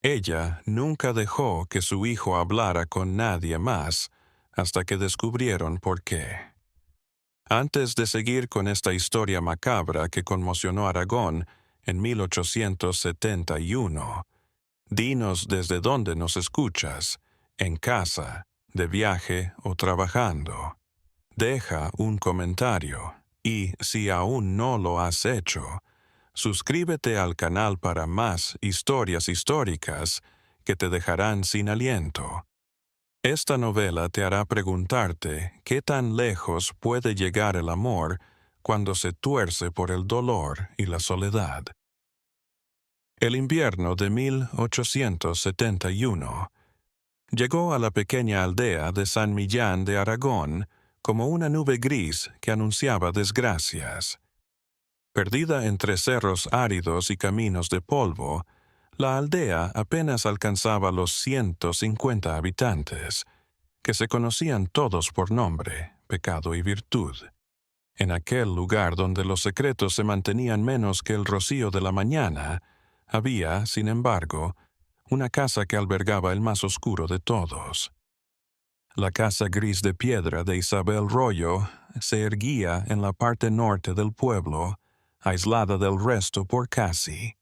Ella nunca dejó que su hijo hablara con nadie más hasta que descubrieron por qué. Antes de seguir con esta historia macabra que conmocionó a Aragón en 1871, dinos desde dónde nos escuchas, en casa, de viaje o trabajando. Deja un comentario y, si aún no lo has hecho, suscríbete al canal para más historias históricas que te dejarán sin aliento. Esta novela te hará preguntarte qué tan lejos puede llegar el amor cuando se tuerce por el dolor y la soledad. El invierno de 1871 llegó a la pequeña aldea de San Millán de Aragón como una nube gris que anunciaba desgracias. Perdida entre cerros áridos y caminos de polvo, la aldea apenas alcanzaba los 150 habitantes, que se conocían todos por nombre, pecado y virtud. En aquel lugar donde los secretos se mantenían menos que el rocío de la mañana, había, sin embargo, una casa que albergaba el más oscuro de todos. La casa gris de piedra de Isabel Rollo se erguía en la parte norte del pueblo, aislada del resto por casi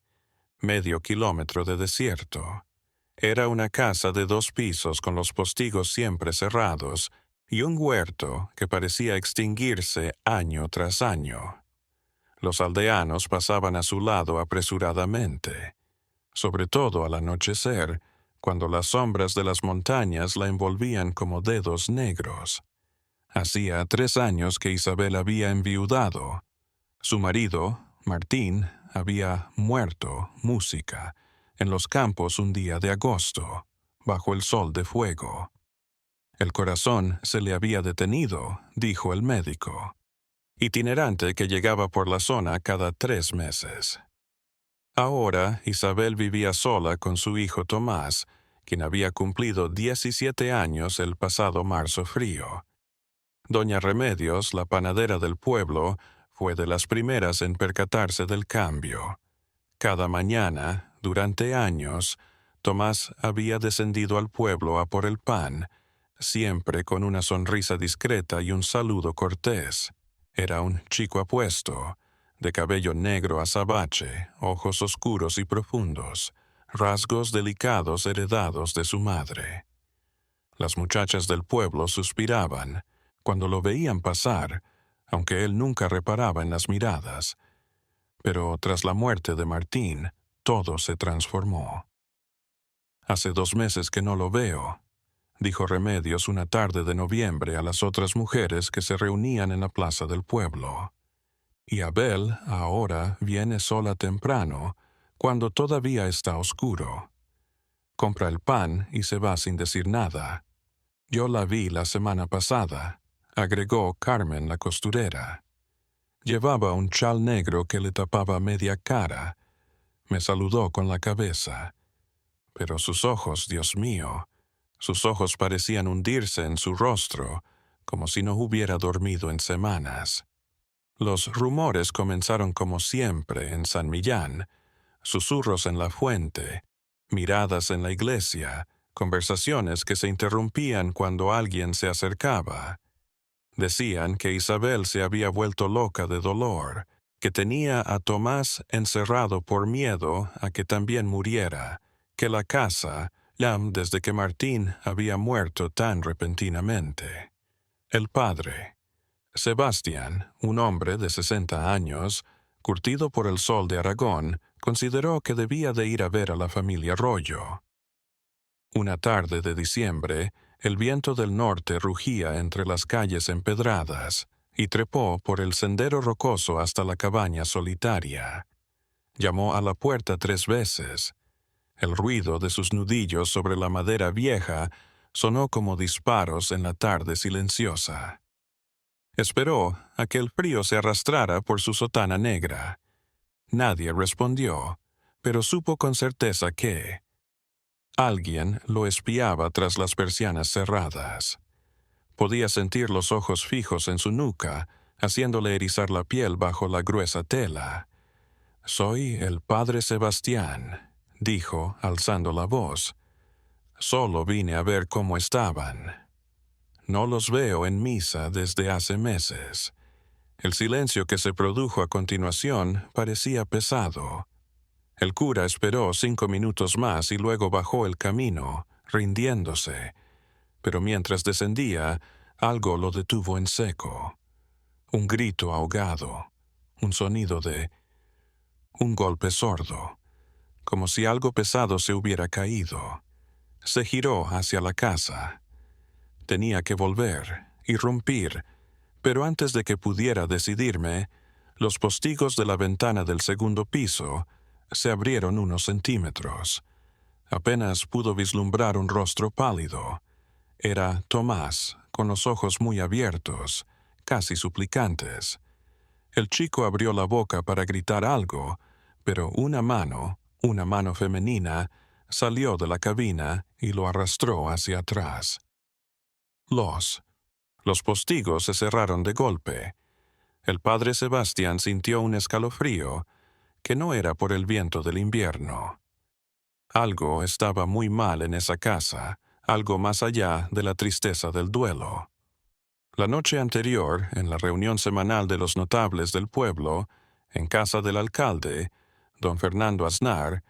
medio kilómetro de desierto. Era una casa de 2 pisos con los postigos siempre cerrados y un huerto que parecía extinguirse año tras año. Los aldeanos pasaban a su lado apresuradamente, sobre todo al anochecer, cuando las sombras de las montañas la envolvían como dedos negros. Hacía 3 años que Isabel había enviudado. Su marido, Martín, había muerto, música, en los campos un día de agosto, bajo el sol de fuego. El corazón se le había detenido, dijo el médico, itinerante que llegaba por la zona cada 3 meses. Ahora Isabel vivía sola con su hijo Tomás, quien había cumplido 17 años el pasado marzo frío. Doña Remedios, la panadera del pueblo, fue de las primeras en percatarse del cambio. Cada mañana, durante años, Tomás había descendido al pueblo a por el pan, siempre con una sonrisa discreta y un saludo cortés. Era un chico apuesto, de cabello negro azabache, ojos oscuros y profundos, rasgos delicados heredados de su madre. Las muchachas del pueblo suspiraban cuando lo veían pasar, aunque él nunca reparaba en las miradas. Pero tras la muerte de Martín, todo se transformó. «Hace 2 meses que no lo veo», dijo Remedios una tarde de noviembre a las otras mujeres que se reunían en la plaza del pueblo. «Y Abel ahora viene sola temprano, cuando todavía está oscuro. Compra el pan y se va sin decir nada. Yo la vi la semana pasada», agregó Carmen la costurera. Llevaba un chal negro que le tapaba media cara. Me saludó con la cabeza. Pero sus ojos, Dios mío, sus ojos parecían hundirse en su rostro, como si no hubiera dormido en semanas. Los rumores comenzaron como siempre en San Millán, susurros en la fuente, miradas en la iglesia, conversaciones que se interrumpían cuando alguien se acercaba. Decían que Isabel se había vuelto loca de dolor, que tenía a Tomás encerrado por miedo a que también muriera, que la casa, desde que Martín había muerto tan repentinamente. El padre, Sebastián, un hombre de 60 años, curtido por el sol de Aragón, consideró que debía de ir a ver a la familia Rollo. Una tarde de diciembre, el viento del norte rugía entre las calles empedradas y trepó por el sendero rocoso hasta la cabaña solitaria. Llamó a la puerta 3 veces. El ruido de sus nudillos sobre la madera vieja sonó como disparos en la tarde silenciosa. Esperó a que el frío se arrastrara por su sotana negra. Nadie respondió, pero supo con certeza que alguien lo espiaba tras las persianas cerradas. Podía sentir los ojos fijos en su nuca, haciéndole erizar la piel bajo la gruesa tela. «Soy el padre Sebastián», dijo, alzando la voz. Solo vine a ver cómo estaban. No los veo en misa desde hace meses. El silencio que se produjo a continuación parecía pesado. El cura esperó 5 minutos más y luego bajó el camino, rindiéndose. Pero mientras descendía, algo lo detuvo en seco. Un grito ahogado, un sonido un golpe sordo, como si algo pesado se hubiera caído. Se giró hacia la casa. Tenía que volver, irrumpir, pero antes de que pudiera decidirme, los postigos de la ventana del segundo piso se abrieron unos centímetros. Apenas pudo vislumbrar un rostro pálido. Era Tomás, con los ojos muy abiertos, casi suplicantes. El chico abrió la boca para gritar algo, pero una mano femenina, salió de la cabina y lo arrastró hacia atrás. Los postigos se cerraron de golpe. El padre Sebastián sintió un escalofrío, que no era por el viento del invierno. Algo estaba muy mal en esa casa, algo más allá de la tristeza del duelo. La noche anterior, en la reunión semanal de los notables del pueblo, en casa del alcalde, don Fernando Aznar,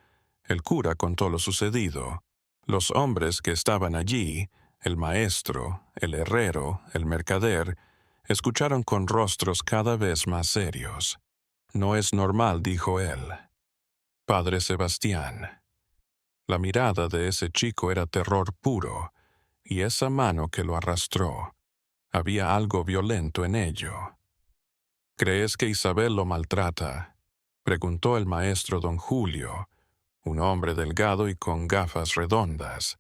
el cura contó lo sucedido. Los hombres que estaban allí, el maestro, el herrero, el mercader, escucharon con rostros cada vez más serios. No es normal, dijo él. Padre Sebastián. La mirada de ese chico era terror puro, y esa mano que lo arrastró. Había algo violento en ello. ¿Crees que Isabel lo maltrata?, preguntó el maestro don Julio, un hombre delgado y con gafas redondas.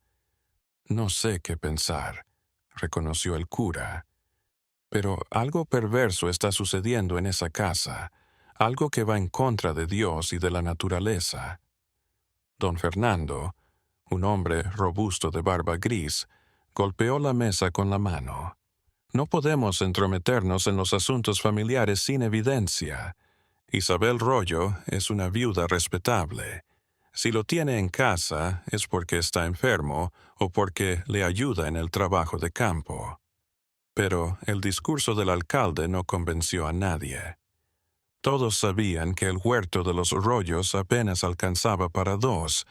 No sé qué pensar, reconoció el cura. Pero algo perverso está sucediendo en esa casa, algo que va en contra de Dios y de la naturaleza. Don Fernando, un hombre robusto de barba gris, golpeó la mesa con la mano. No podemos entrometernos en los asuntos familiares sin evidencia. Isabel Rollo es una viuda respetable. Si lo tiene en casa es porque está enfermo o porque le ayuda en el trabajo de campo. Pero el discurso del alcalde no convenció a nadie. Todos sabían que el huerto de los Rollos apenas alcanzaba para 2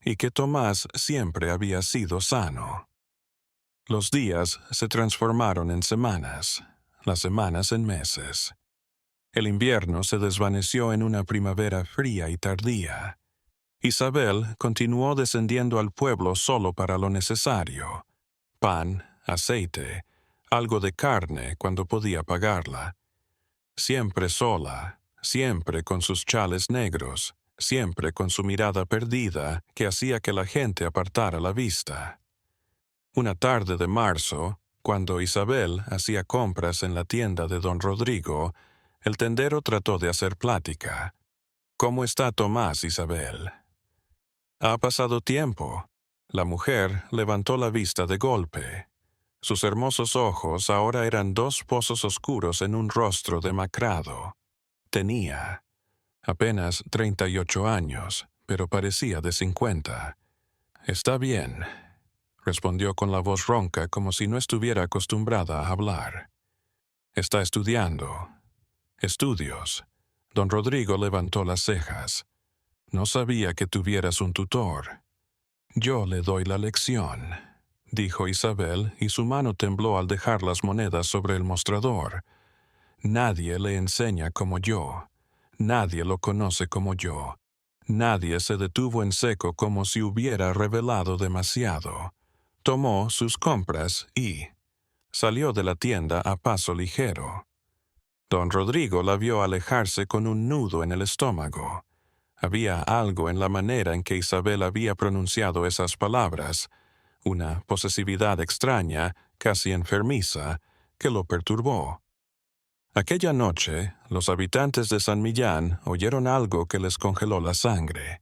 y que Tomás siempre había sido sano. Los días se transformaron en semanas, las semanas en meses. El invierno se desvaneció en una primavera fría y tardía. Isabel continuó descendiendo al pueblo solo para lo necesario: pan, aceite, algo de carne cuando podía pagarla. Siempre sola, siempre con sus chales negros, siempre con su mirada perdida que hacía que la gente apartara la vista. Una tarde de marzo, cuando Isabel hacía compras en la tienda de don Rodrigo, el tendero trató de hacer plática. ¿Cómo está Tomás, Isabel? Ha pasado tiempo. La mujer levantó la vista de golpe. Sus hermosos ojos ahora eran 2 pozos oscuros en un rostro demacrado. Tenía apenas 38 años, pero parecía de 50. Está bien, respondió con la voz ronca como si no estuviera acostumbrada a hablar. Está estudiando. Estudios. Don Rodrigo levantó las cejas. No sabía que tuvieras un tutor. Yo le doy la lección, dijo Isabel, y su mano tembló al dejar las monedas sobre el mostrador. Nadie le enseña como yo. Nadie lo conoce como yo. Nadie se detuvo en seco como si hubiera revelado demasiado. Tomó sus compras y salió de la tienda a paso ligero. Don Rodrigo la vio alejarse con un nudo en el estómago. Había algo en la manera en que Isabel había pronunciado esas palabras, una posesividad extraña, casi enfermiza, que lo perturbó. Aquella noche, los habitantes de San Millán oyeron algo que les congeló la sangre.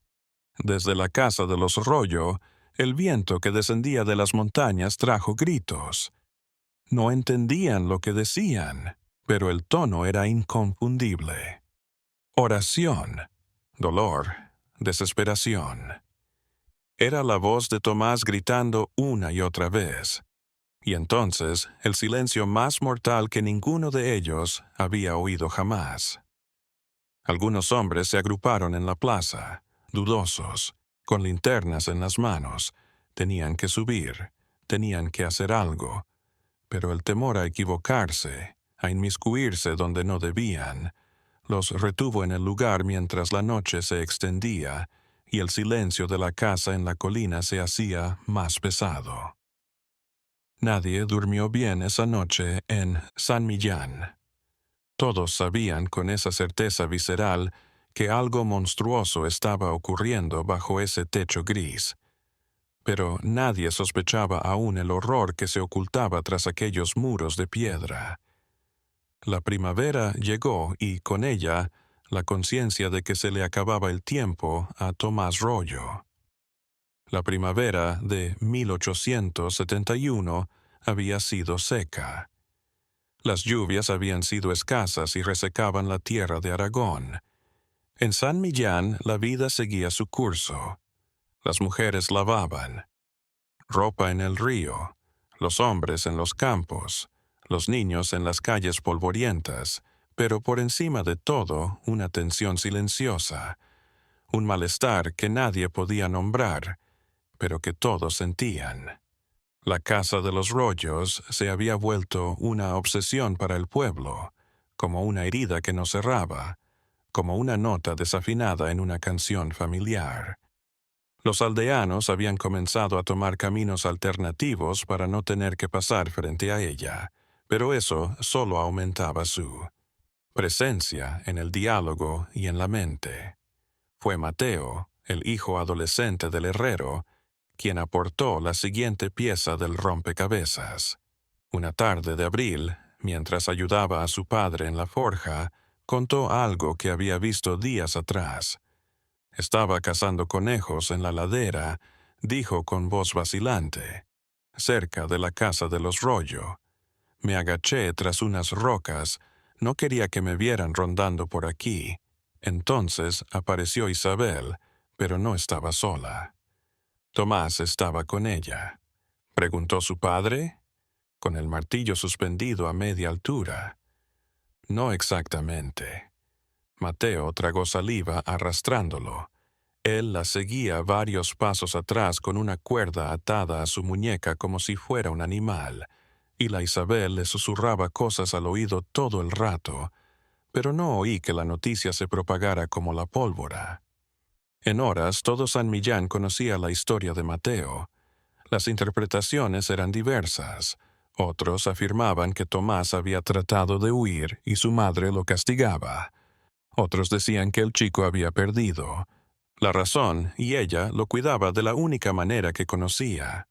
Desde la casa de los Rollo, el viento que descendía de las montañas trajo gritos. No entendían lo que decían, pero el tono era inconfundible. Oración, dolor, desesperación. Era la voz de Tomás gritando una y otra vez. Y entonces el silencio más mortal que ninguno de ellos había oído jamás. Algunos hombres se agruparon en la plaza, dudosos, con linternas en las manos. Tenían que subir, tenían que hacer algo, pero el temor a equivocarse, a inmiscuirse donde no debían, los retuvo en el lugar mientras la noche se extendía y el silencio de la casa en la colina se hacía más pesado. Nadie durmió bien esa noche en San Millán. Todos sabían con esa certeza visceral que algo monstruoso estaba ocurriendo bajo ese techo gris, pero nadie sospechaba aún el horror que se ocultaba tras aquellos muros de piedra. La primavera llegó y, con ella, la conciencia de que se le acababa el tiempo a Tomás Royo. La primavera de 1871 había sido seca. Las lluvias habían sido escasas y resecaban la tierra de Aragón. En San Millán la vida seguía su curso. Las mujeres lavaban ropa en el río, los hombres en los campos, los niños en las calles polvorientas, pero por encima de todo una tensión silenciosa, un malestar que nadie podía nombrar, pero que todos sentían. La casa de los Royos se había vuelto una obsesión para el pueblo, como una herida que no cerraba, como una nota desafinada en una canción familiar. Los aldeanos habían comenzado a tomar caminos alternativos para no tener que pasar frente a ella, pero eso solo aumentaba su presencia en el diálogo y en la mente. Fue Mateo, el hijo adolescente del herrero, quien aportó la siguiente pieza del rompecabezas. Una tarde de abril, mientras ayudaba a su padre en la forja, contó algo que había visto días atrás. Estaba cazando conejos en la ladera, dijo con voz vacilante, cerca de la casa de los Royo. Me agaché tras unas rocas, no quería que me vieran rondando por aquí. Entonces apareció Isabel, pero no estaba sola. Tomás estaba con ella. ¿Preguntó su padre? Con el martillo suspendido a media altura. No exactamente. Mateo tragó saliva arrastrándolo. Él la seguía varios pasos atrás con una cuerda atada a su muñeca como si fuera un animal, y la Isabel le susurraba cosas al oído todo el rato, pero no oí que la noticia se propagara como la pólvora. En horas todo San Millán conocía la historia de Mateo. Las interpretaciones eran diversas. Otros afirmaban que Tomás había tratado de huir y su madre lo castigaba. Otros decían que el chico había perdido la razón y ella lo cuidaba de la única manera que conocía.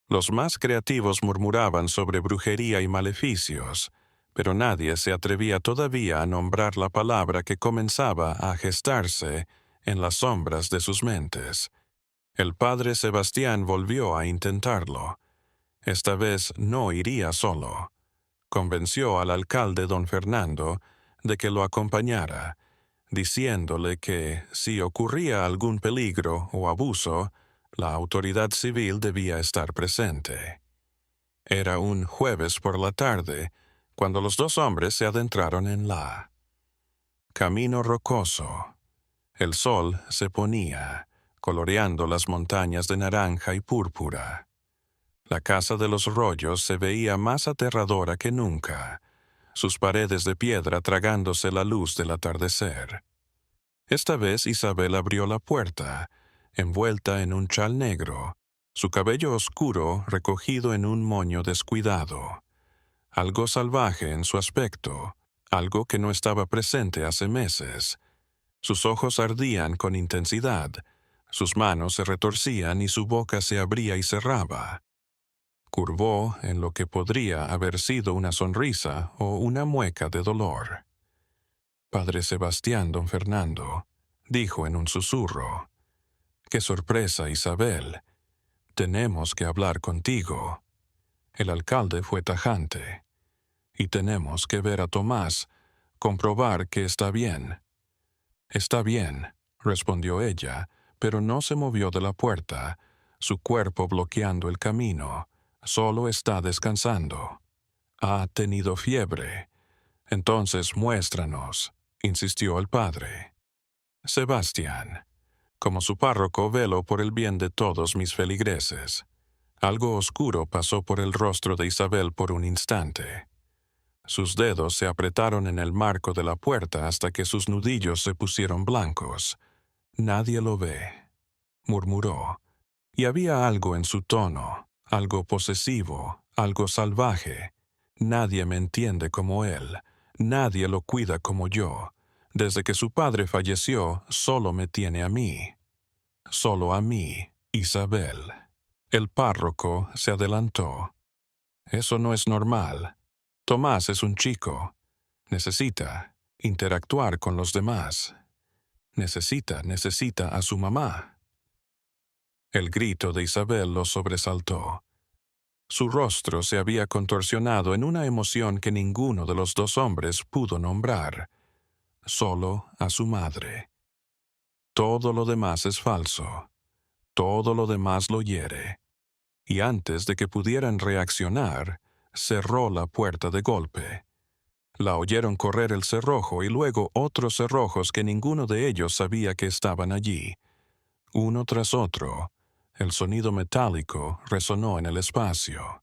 Los más creativos murmuraban sobre brujería y maleficios, pero nadie se atrevía todavía a nombrar la palabra que comenzaba a gestarse en las sombras de sus mentes. El padre Sebastián volvió a intentarlo. Esta vez no iría solo. Convenció al alcalde don Fernando de que lo acompañara, diciéndole que, si ocurría algún peligro o abuso, la autoridad civil debía estar presente. Era un jueves por la tarde, cuando los dos hombres se adentraron en la camino rocoso. El sol se ponía, coloreando las montañas de naranja y púrpura. La casa de los Royos se veía más aterradora que nunca, sus paredes de piedra tragándose la luz del atardecer. Esta vez Isabel abrió la puerta, envuelta en un chal negro, su cabello oscuro recogido en un moño descuidado. Algo salvaje en su aspecto, algo que no estaba presente hace meses. Sus ojos ardían con intensidad, sus manos se retorcían y su boca se abría y cerraba. Curvó en lo que podría haber sido una sonrisa o una mueca de dolor. Padre Sebastián, don Fernando, dijo en un susurro. ¡Qué sorpresa, Isabel! Tenemos que hablar contigo. El alcalde fue tajante. Y tenemos que ver a Tomás, comprobar que está bien. Está bien, respondió ella, pero no se movió de la puerta, su cuerpo bloqueando el camino. Solo está descansando. Ha tenido fiebre. Entonces muéstranos, insistió el padre. Sebastián, como su párroco velo por el bien de todos mis feligreses. Algo oscuro pasó por el rostro de Isabel por un instante. Sus dedos se apretaron en el marco de la puerta hasta que sus nudillos se pusieron blancos. Nadie lo ve, murmuró, y había algo en su tono, algo posesivo, algo salvaje. Nadie me entiende como él, nadie lo cuida como yo. Desde que su padre falleció, solo me tiene a mí. Solo a mí, Isabel. El párroco se adelantó. Eso no es normal. Tomás es un chico. Necesita interactuar con los demás. Necesita a su mamá. El grito de Isabel lo sobresaltó. Su rostro se había contorsionado en una emoción que ninguno de los dos hombres pudo nombrar. Solo a su madre. Todo lo demás es falso. Todo lo demás lo hiere. Y antes de que pudieran reaccionar, cerró la puerta de golpe. La oyeron correr el cerrojo y luego otros cerrojos que ninguno de ellos sabía que estaban allí. Uno tras otro, el sonido metálico resonó en el espacio.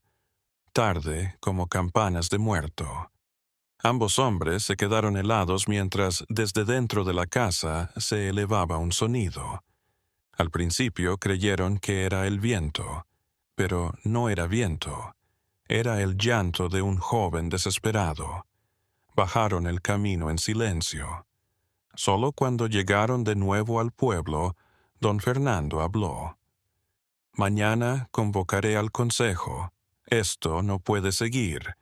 Tarde como campanas de muerto. Ambos hombres se quedaron helados mientras desde dentro de la casa se elevaba un sonido. Al principio creyeron que era el viento, pero no era viento. Era el llanto de un joven desesperado. Bajaron el camino en silencio. Solo cuando llegaron de nuevo al pueblo, don Fernando habló. Mañana convocaré al consejo. Esto no puede seguir.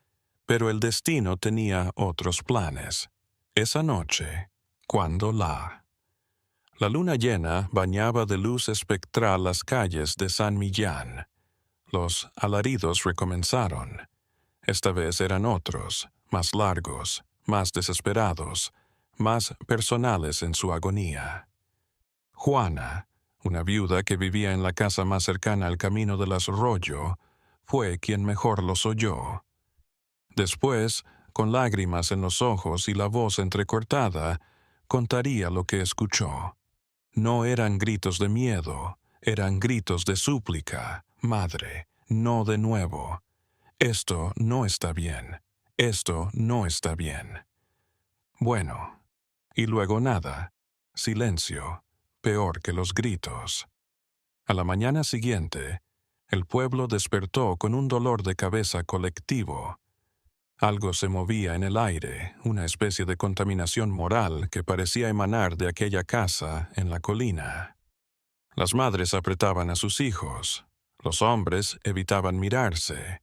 Pero el destino tenía otros planes. Esa noche, cuando la luna llena bañaba de luz espectral las calles de San Millán. Los alaridos recomenzaron. Esta vez eran otros, más largos, más desesperados, más personales en su agonía. Juana, una viuda que vivía en la casa más cercana al camino de las Rollo, fue quien mejor los oyó. Después, con lágrimas en los ojos y la voz entrecortada, contaría lo que escuchó. No eran gritos de miedo, eran gritos de súplica. Madre, no de nuevo. Esto no está bien. Esto no está bien. Bueno. Y luego nada. Silencio. Peor que los gritos. A la mañana siguiente, el pueblo despertó con un dolor de cabeza colectivo. Algo se movía en el aire, una especie de contaminación moral que parecía emanar de aquella casa en la colina. Las madres apretaban a sus hijos. Los hombres evitaban mirarse.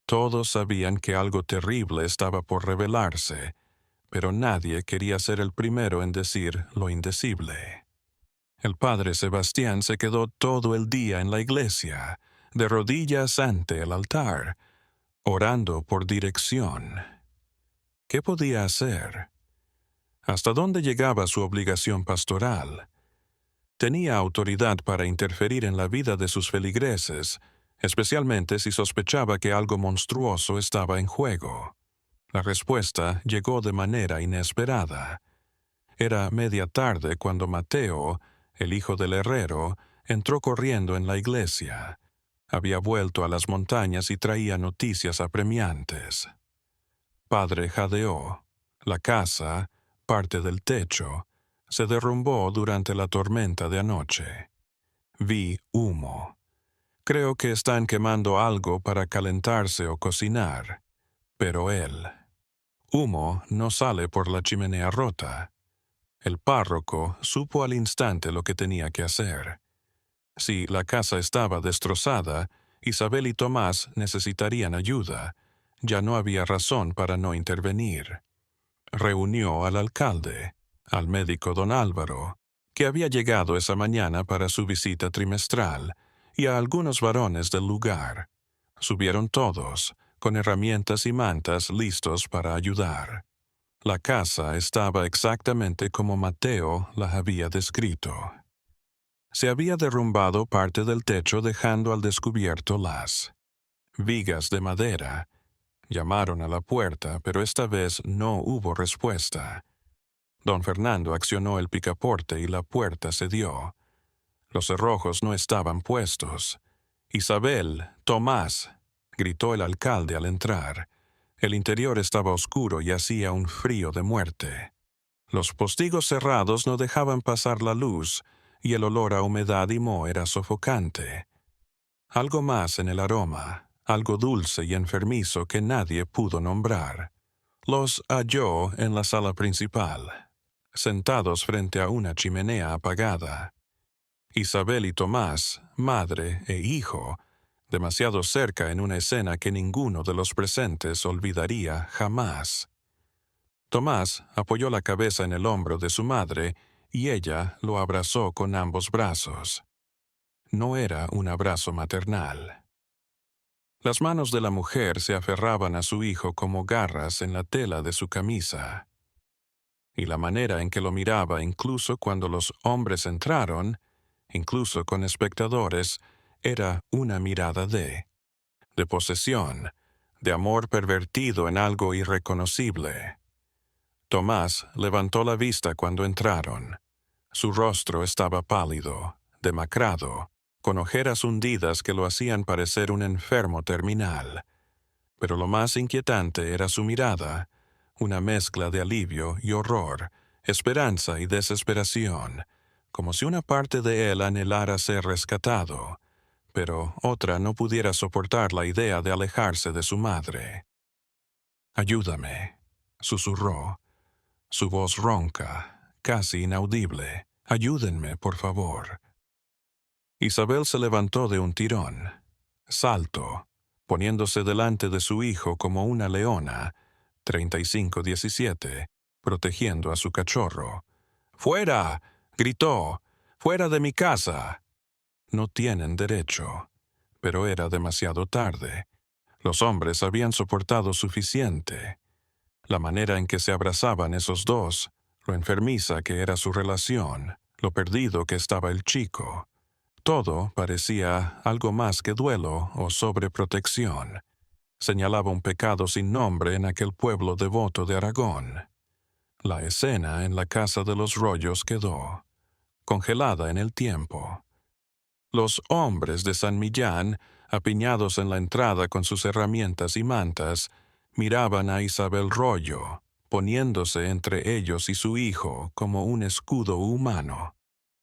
Todos sabían que algo terrible estaba por revelarse, pero nadie quería ser el primero en decir lo indecible. El padre Sebastián se quedó todo el día en la iglesia, de rodillas ante el altar, orando por dirección. ¿Qué podía hacer? ¿Hasta dónde llegaba su obligación pastoral? Tenía autoridad para interferir en la vida de sus feligreses, especialmente si sospechaba que algo monstruoso estaba en juego. La respuesta llegó de manera inesperada. Era media tarde cuando Mateo, el hijo del herrero, entró corriendo en la iglesia. Había vuelto a las montañas y traía noticias apremiantes. Padre jadeó. La casa, parte del techo, se derrumbó durante la tormenta de anoche. Vi humo. Creo que están quemando algo para calentarse o cocinar. Pero humo no sale por la chimenea rota. El párroco supo al instante lo que tenía que hacer. Si la casa estaba destrozada, Isabel y Tomás necesitarían ayuda. Ya no había razón para no intervenir. Reunió al alcalde, al médico don Álvaro, que había llegado esa mañana para su visita trimestral, y a algunos varones del lugar. Subieron todos, con herramientas y mantas listos para ayudar. La casa estaba exactamente como Mateo la había descrito. Se había derrumbado parte del techo dejando al descubierto las vigas de madera. Llamaron a la puerta, pero esta vez no hubo respuesta. Don Fernando accionó el picaporte y la puerta cedió. Los cerrojos no estaban puestos. «Isabel, Tomás», gritó el alcalde al entrar. El interior estaba oscuro y hacía un frío de muerte. Los postigos cerrados no dejaban pasar la luz, y el olor a humedad y moho era sofocante. Algo más en el aroma, algo dulce y enfermizo que nadie pudo nombrar. Los halló en la sala principal, sentados frente a una chimenea apagada. Isabel y Tomás, madre e hijo, demasiado cerca en una escena que ninguno de los presentes olvidaría jamás. Tomás apoyó la cabeza en el hombro de su madre y ella lo abrazó con ambos brazos. No era un abrazo maternal. Las manos de la mujer se aferraban a su hijo como garras en la tela de su camisa. Y la manera en que lo miraba incluso cuando los hombres entraron, incluso con espectadores, era una mirada de posesión, de amor pervertido en algo irreconocible. Tomás levantó la vista cuando entraron. Su rostro estaba pálido, demacrado, con ojeras hundidas que lo hacían parecer un enfermo terminal. Pero lo más inquietante era su mirada, una mezcla de alivio y horror, esperanza y desesperación, como si una parte de él anhelara ser rescatado, pero otra no pudiera soportar la idea de alejarse de su madre. «Ayúdame», susurró, su voz ronca, casi inaudible. «Ayúdenme, por favor». Isabel se levantó de un tirón. Salto, poniéndose delante de su hijo como una leona, 35-17, protegiendo a su cachorro. «¡Fuera!», gritó. «¡Fuera de mi casa!». No tienen derecho. Pero era demasiado tarde. Los hombres habían soportado suficiente. La manera en que se abrazaban esos dos, lo enfermiza que era su relación, lo perdido que estaba el chico. Todo parecía algo más que duelo o sobreprotección. Señalaba un pecado sin nombre en aquel pueblo devoto de Aragón. La escena en la casa de los Rollos quedó, congelada en el tiempo. Los hombres de San Millán, apiñados en la entrada con sus herramientas y mantas, miraban a Isabel Rollo, poniéndose entre ellos y su hijo como un escudo humano.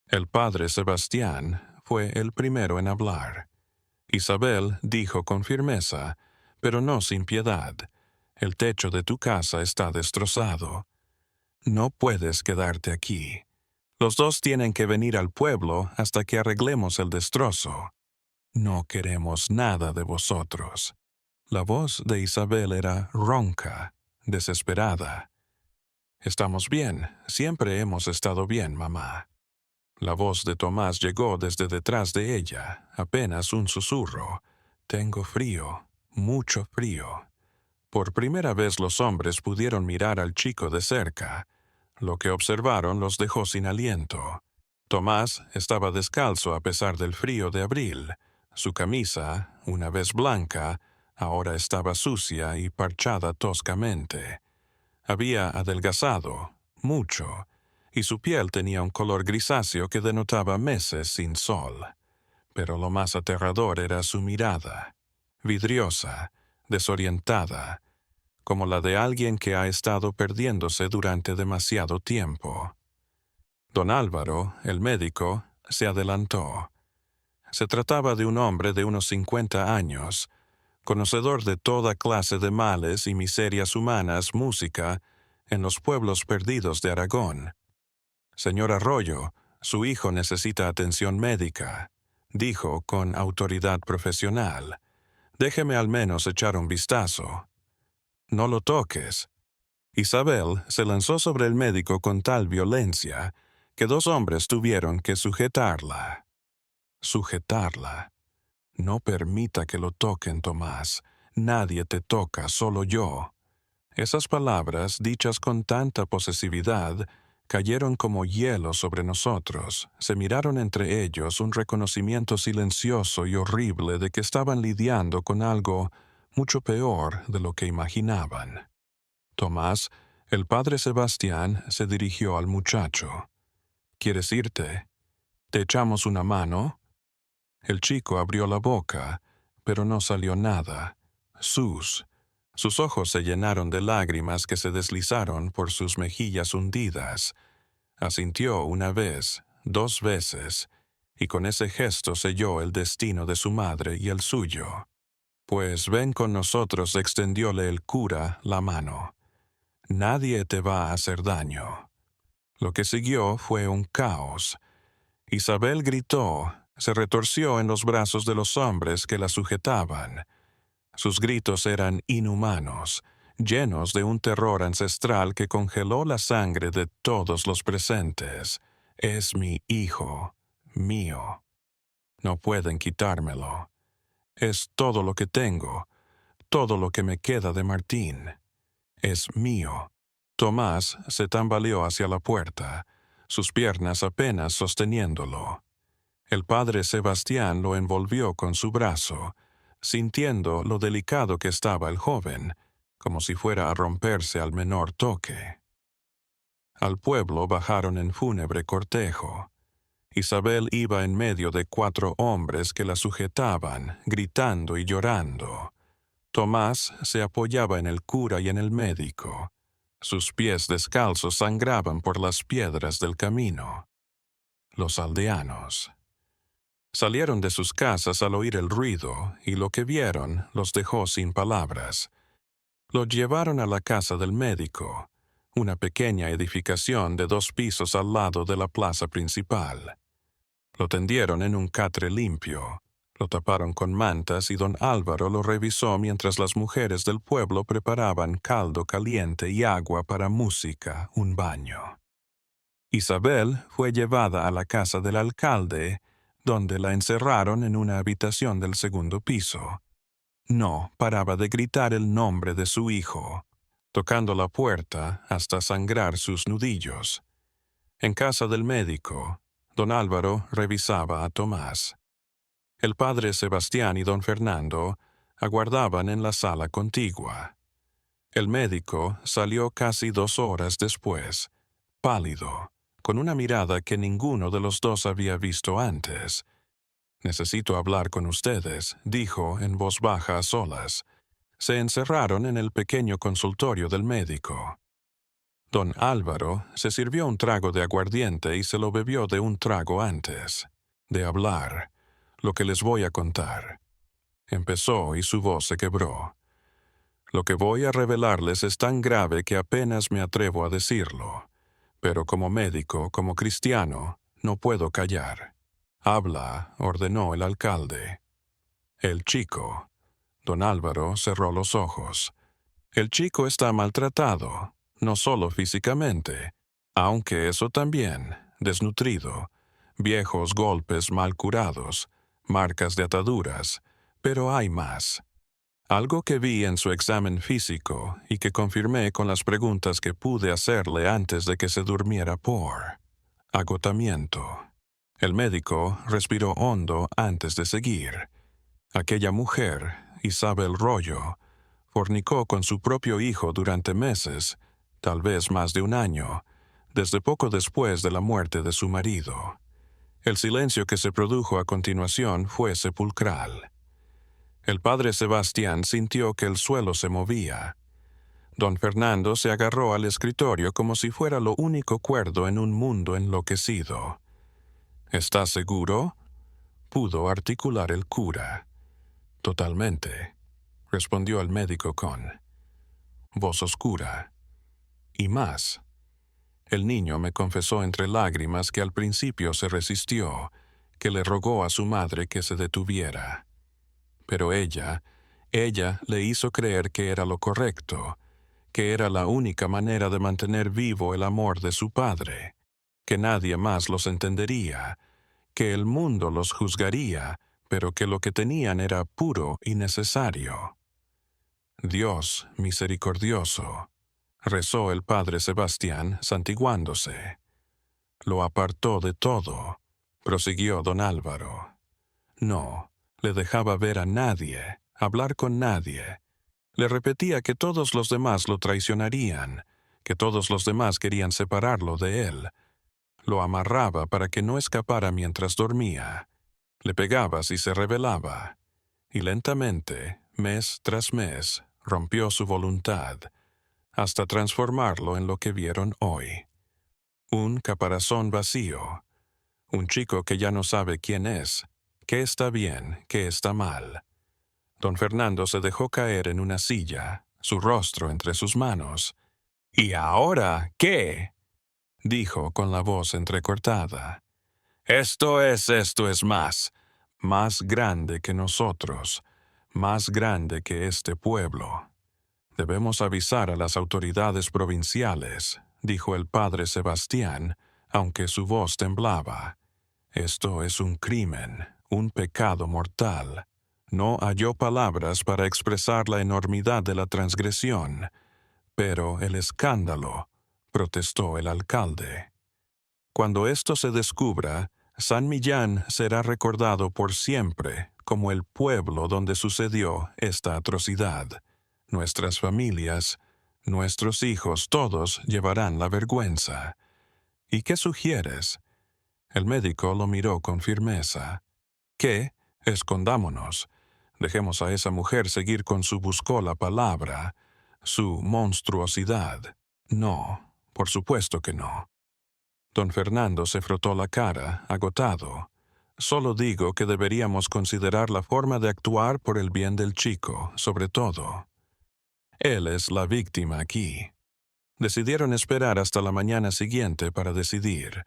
El padre Sebastián fue el primero en hablar. Isabel dijo con firmeza, pero no sin piedad: «El techo de tu casa está destrozado. No puedes quedarte aquí. Los dos tienen que venir al pueblo hasta que arreglemos el destrozo. No queremos nada de vosotros». La voz de Isabel era ronca, desesperada. «Estamos bien, siempre hemos estado bien, mamá». La voz de Tomás llegó desde detrás de ella, apenas un susurro. «Tengo frío, mucho frío». Por primera vez los hombres pudieron mirar al chico de cerca. Lo que observaron los dejó sin aliento. Tomás estaba descalzo a pesar del frío de abril. Su camisa, una vez blanca, ahora estaba sucia y parchada toscamente. Había adelgazado, mucho, y su piel tenía un color grisáceo que denotaba meses sin sol. Pero lo más aterrador era su mirada, vidriosa, desorientada, como la de alguien que ha estado perdiéndose durante demasiado tiempo. Don Álvaro, el médico, se adelantó. Se trataba de un hombre de unos 50 años, conocedor de toda clase de males y miserias humanas, música, en los pueblos perdidos de Aragón. «Señor Arroyo, su hijo necesita atención médica», dijo con autoridad profesional. «Déjeme al menos echar un vistazo». «No lo toques». Isabel se lanzó sobre el médico con tal violencia que dos hombres tuvieron que sujetarla. Sujetarla. «No permita que lo toquen, Tomás. Nadie te toca, solo yo». Esas palabras, dichas con tanta posesividad, cayeron como hielo sobre nosotros. Se miraron entre ellos un reconocimiento silencioso y horrible de que estaban lidiando con algo mucho peor de lo que imaginaban. Tomás, el padre Sebastián, se dirigió al muchacho. ¿Quieres irte? ¿Te echamos una mano? El chico abrió la boca, pero no salió nada. Sus ojos se llenaron de lágrimas que se deslizaron por sus mejillas hundidas. Asintió una vez, 2 veces, y con ese gesto selló el destino de su madre y el suyo. Pues ven con nosotros, extendióle el cura la mano. Nadie te va a hacer daño. Lo que siguió fue un caos. Isabel gritó, se retorció en los brazos de los hombres que la sujetaban. Sus gritos eran inhumanos, llenos de un terror ancestral que congeló la sangre de todos los presentes. Es mi hijo, mío. No pueden quitármelo. Es todo lo que tengo, todo lo que me queda de Martín. Es mío. Tomás se tambaleó hacia la puerta, sus piernas apenas sosteniéndolo. El padre Sebastián lo envolvió con su brazo, sintiendo lo delicado que estaba el joven, como si fuera a romperse al menor toque. Al pueblo bajaron en fúnebre cortejo. Isabel iba en medio de 4 hombres que la sujetaban, gritando y llorando. Tomás se apoyaba en el cura y en el médico. Sus pies descalzos sangraban por las piedras del camino. Los aldeanos salieron de sus casas al oír el ruido, y lo que vieron los dejó sin palabras. Lo llevaron a la casa del médico, una pequeña edificación de 2 pisos al lado de la plaza principal. Lo tendieron en un catre limpio, lo taparon con mantas y don Álvaro lo revisó mientras las mujeres del pueblo preparaban caldo caliente y agua para música, un baño. Isabel fue llevada a la casa del alcalde, donde la encerraron en una habitación del 2º piso. No paraba de gritar el nombre de su hijo, tocando la puerta hasta sangrar sus nudillos. En casa del médico, don Álvaro revisaba a Tomás. El padre Sebastián y don Fernando aguardaban en la sala contigua. El médico salió casi 2 horas después, pálido, con una mirada que ninguno de los dos había visto antes. «Necesito hablar con ustedes», dijo en voz baja a solas. Se encerraron en el pequeño consultorio del médico. Don Álvaro se sirvió un trago de aguardiente y se lo bebió de un trago antes de hablar. «Lo que les voy a contar», empezó y su voz se quebró. «Lo que voy a revelarles es tan grave que apenas me atrevo a decirlo. Pero como médico, como cristiano, no puedo callar». «Habla», ordenó el alcalde. «El chico». Don Álvaro cerró los ojos. «El chico está maltratado, no solo físicamente, aunque eso también, desnutrido, viejos golpes mal curados, marcas de ataduras, pero hay más. Algo que vi en su examen físico y que confirmé con las preguntas que pude hacerle antes de que se durmiera por agotamiento». El médico respiró hondo antes de seguir. Aquella mujer, Isabel Rollo, fornicó con su propio hijo durante meses, tal vez más de un año, desde poco después de la muerte de su marido. El silencio que se produjo a continuación fue sepulcral. El padre Sebastián sintió que el suelo se movía. Don Fernando se agarró al escritorio como si fuera lo único cuerdo en un mundo enloquecido. «¿Estás seguro?», pudo articular el cura. «Totalmente», respondió el médico con voz oscura. «Y más. El niño me confesó entre lágrimas que al principio se resistió, que le rogó a su madre que se detuviera. Pero ella le hizo creer que era lo correcto, que era la única manera de mantener vivo el amor de su padre, que nadie más los entendería, que el mundo los juzgaría, pero que lo que tenían era puro y necesario. Dios misericordioso. rezó el padre Sebastián, santiguándose. Lo apartó de todo, prosiguió don Álvaro. No, le dejaba ver a nadie, hablar con nadie. Le repetía que todos los demás lo traicionarían, que todos los demás querían separarlo de él. Lo amarraba para que no escapara mientras dormía. Le pegaba si se rebelaba. Y lentamente, mes tras mes, rompió su voluntad, hasta transformarlo en lo que vieron hoy. Un caparazón vacío. Un chico que ya no sabe quién es, qué está bien, qué está mal. Don Fernando se dejó caer en una silla, su rostro entre sus manos. ¿Y ahora qué?, dijo con la voz entrecortada. Esto es más grande que nosotros, más grande que este pueblo. Debemos avisar a las autoridades provinciales, dijo el padre Sebastián, aunque su voz temblaba. Esto es un crimen, un pecado mortal. No halló palabras para expresar la enormidad de la transgresión. Pero el escándalo, protestó el alcalde. Cuando esto se descubra, San Millán será recordado por siempre como el pueblo donde sucedió esta atrocidad. Nuestras familias, nuestros hijos, todos llevarán la vergüenza. ¿Y qué sugieres? El médico lo miró con firmeza. ¿Qué? Escondámonos. Dejemos a esa mujer seguir con su buscó la palabra, su monstruosidad. No, por supuesto que no. Don Fernando se frotó la cara, agotado. Solo digo que deberíamos considerar la forma de actuar por el bien del chico, sobre todo. Él es la víctima aquí. Decidieron esperar hasta la mañana siguiente para decidir.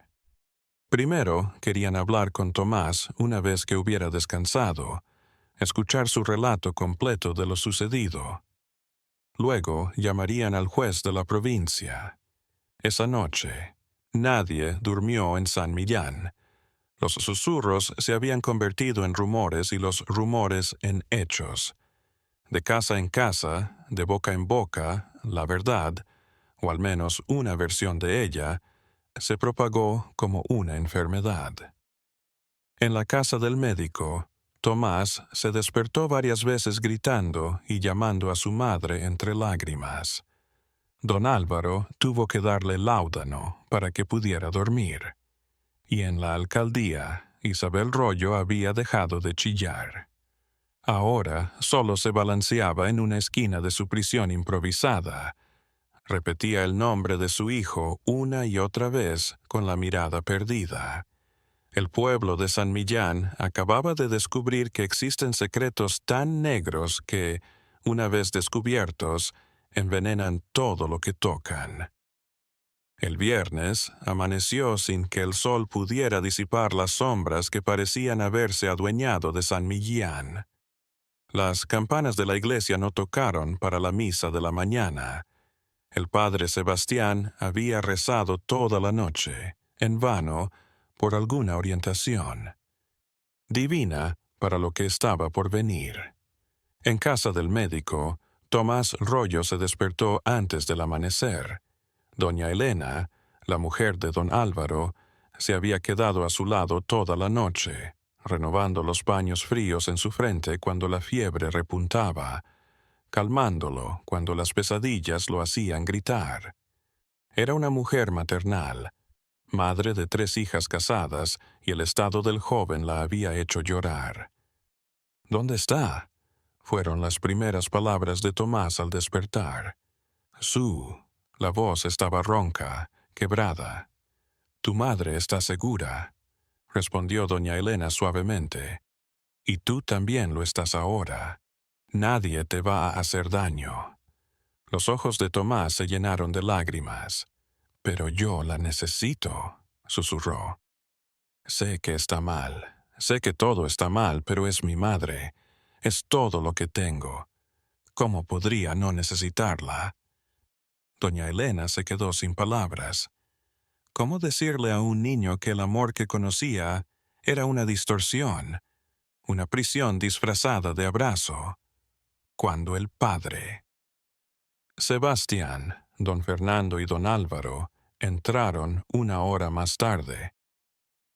Primero, querían hablar con Tomás una vez que hubiera descansado, escuchar su relato completo de lo sucedido. Luego, llamarían al juez de la provincia. Esa noche, nadie durmió en San Millán. Los susurros se habían convertido en rumores y los rumores en hechos. De casa en casa, de boca en boca, la verdad, o al menos una versión de ella, se propagó como una enfermedad. En la casa del médico, Tomás se despertó varias veces gritando y llamando a su madre entre lágrimas. Don Álvaro tuvo que darle láudano para que pudiera dormir. Y en la alcaldía, Isabel Rollo había dejado de chillar. Ahora solo se balanceaba en una esquina de su prisión improvisada. Repetía el nombre de su hijo una y otra vez con la mirada perdida. El pueblo de San Millán acababa de descubrir que existen secretos tan negros que, una vez descubiertos, envenenan todo lo que tocan. El viernes amaneció sin que el sol pudiera disipar las sombras que parecían haberse adueñado de San Millán. Las campanas de la iglesia no tocaron para la misa de la mañana. El padre Sebastián había rezado toda la noche, en vano, por alguna orientación divina para lo que estaba por venir. En casa del médico, Tomás Rollo se despertó antes del amanecer. Doña Elena, la mujer de don Álvaro, se había quedado a su lado toda la noche, renovando los baños fríos en su frente cuando la fiebre repuntaba, calmándolo cuando las pesadillas lo hacían gritar. Era una mujer maternal, madre de 3 hijas casadas, y el estado del joven la había hecho llorar. «¿Dónde está?», fueron las primeras palabras de Tomás al despertar. La voz estaba ronca, quebrada. «Tu madre está segura», respondió doña Elena suavemente. «Y tú también lo estás ahora. Nadie te va a hacer daño». Los ojos de Tomás se llenaron de lágrimas. «Pero yo la necesito», susurró. «Sé que está mal, sé que todo está mal, pero es mi madre. Es todo lo que tengo. ¿Cómo podría no necesitarla?» Doña Elena se quedó sin palabras. ¿Cómo decirle a un niño que el amor que conocía era una distorsión, una prisión disfrazada de abrazo, cuando el padre? Sebastián, don Fernando y don Álvaro entraron 1 hora más tarde.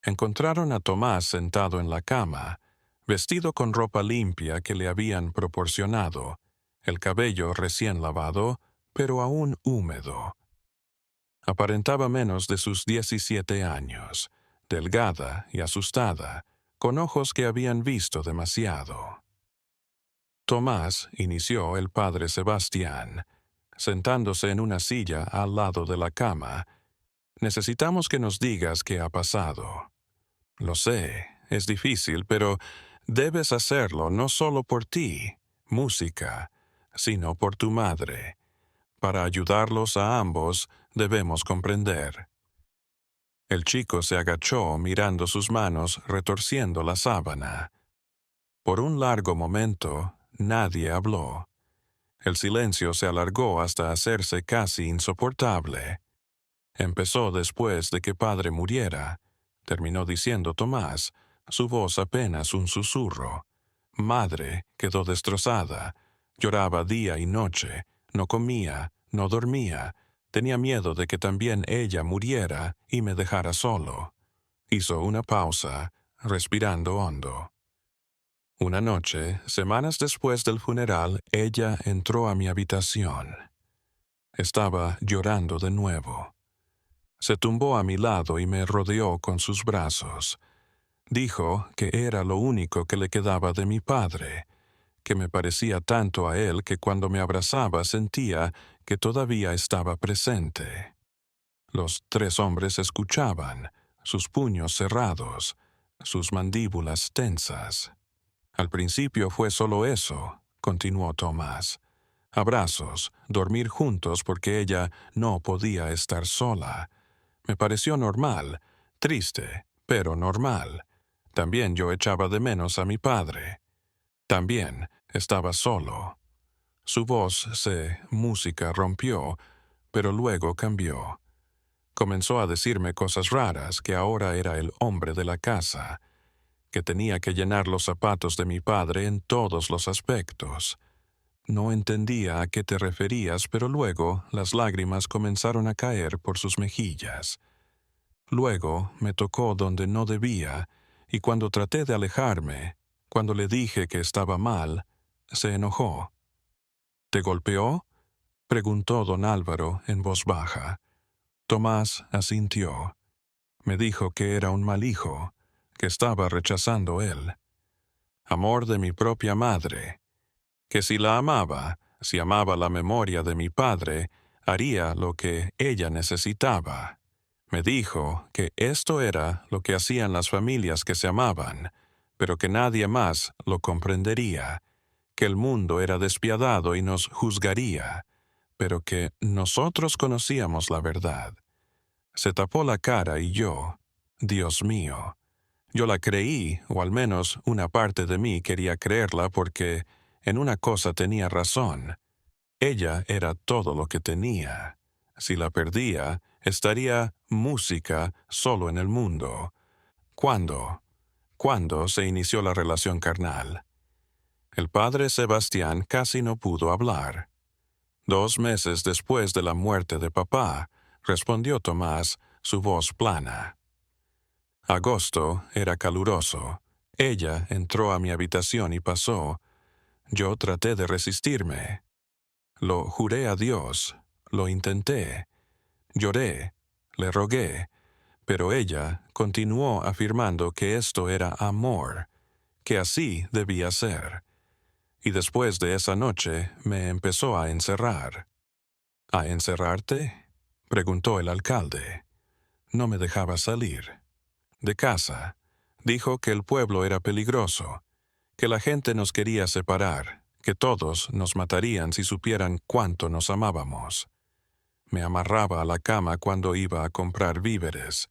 Encontraron a Tomás sentado en la cama, vestido con ropa limpia que le habían proporcionado, el cabello recién lavado, pero aún húmedo. Aparentaba menos de sus 17 años, delgada y asustada, con ojos que habían visto demasiado. Tomás, inició el padre Sebastián, sentándose en una silla al lado de la cama. Necesitamos que nos digas qué ha pasado. Lo sé, es difícil, pero debes hacerlo no solo por ti, música, sino por tu madre. Para ayudarlos a ambos, debemos comprender. El chico se agachó mirando sus manos retorciendo la sábana. Por un largo momento, nadie habló. El silencio se alargó hasta hacerse casi insoportable. Empezó después de que padre muriera, terminó diciendo Tomás, su voz apenas un susurro. Madre quedó destrozada, lloraba día y noche, no comía, no dormía, tenía miedo de que también ella muriera y me dejara solo. Hizo una pausa, respirando hondo. Una noche, semanas después del funeral, ella entró a mi habitación. Estaba llorando de nuevo. Se tumbó a mi lado y me rodeó con sus brazos. Dijo que era lo único que le quedaba de mi padre, que me parecía tanto a él que cuando me abrazaba sentía que todavía estaba presente. Los 3 hombres escuchaban, sus puños cerrados, sus mandíbulas tensas. Al principio fue solo eso, continuó Tomás. Abrazos, dormir juntos porque ella no podía estar sola. Me pareció normal, triste, pero normal. También yo echaba de menos a mi padre. También estaba solo. Su voz música rompió, pero luego cambió. Comenzó a decirme cosas raras, que ahora era el hombre de la casa, que tenía que llenar los zapatos de mi padre en todos los aspectos. No entendía a qué te referías, pero luego las lágrimas comenzaron a caer por sus mejillas. Luego me tocó donde no debía, y cuando traté de alejarme, cuando le dije que estaba mal, se enojó. ¿Te golpeó?, preguntó don Álvaro en voz baja. Tomás asintió. Me dijo que era un mal hijo, que estaba rechazando él. Amor de mi propia madre, que si la amaba, si amaba la memoria de mi padre, haría lo que ella necesitaba. Me dijo que esto era lo que hacían las familias que se amaban, pero que nadie más lo comprendería, que el mundo era despiadado y nos juzgaría, pero que nosotros conocíamos la verdad. Se tapó la cara y yo, Dios mío, yo la creí, o al menos una parte de mí quería creerla porque en una cosa tenía razón. Ella era todo lo que tenía. Si la perdía, estaría música solo en el mundo. ¿Cuándo? ¿Cuándo se inició la relación carnal? El padre Sebastián casi no pudo hablar. 2 meses después de la muerte de papá, respondió Tomás, su voz plana. Agosto era caluroso. Ella entró a mi habitación y pasó. Yo traté de resistirme. Lo juré a Dios, lo intenté. Lloré, le rogué, pero ella continuó afirmando que esto era amor, que así debía ser. Y después de esa noche me empezó a encerrar. ¿A encerrarte?, preguntó el alcalde. No me dejaba salir. De casa. Dijo que el pueblo era peligroso, que la gente nos quería separar, que todos nos matarían si supieran cuánto nos amábamos. Me amarraba a la cama cuando iba a comprar víveres,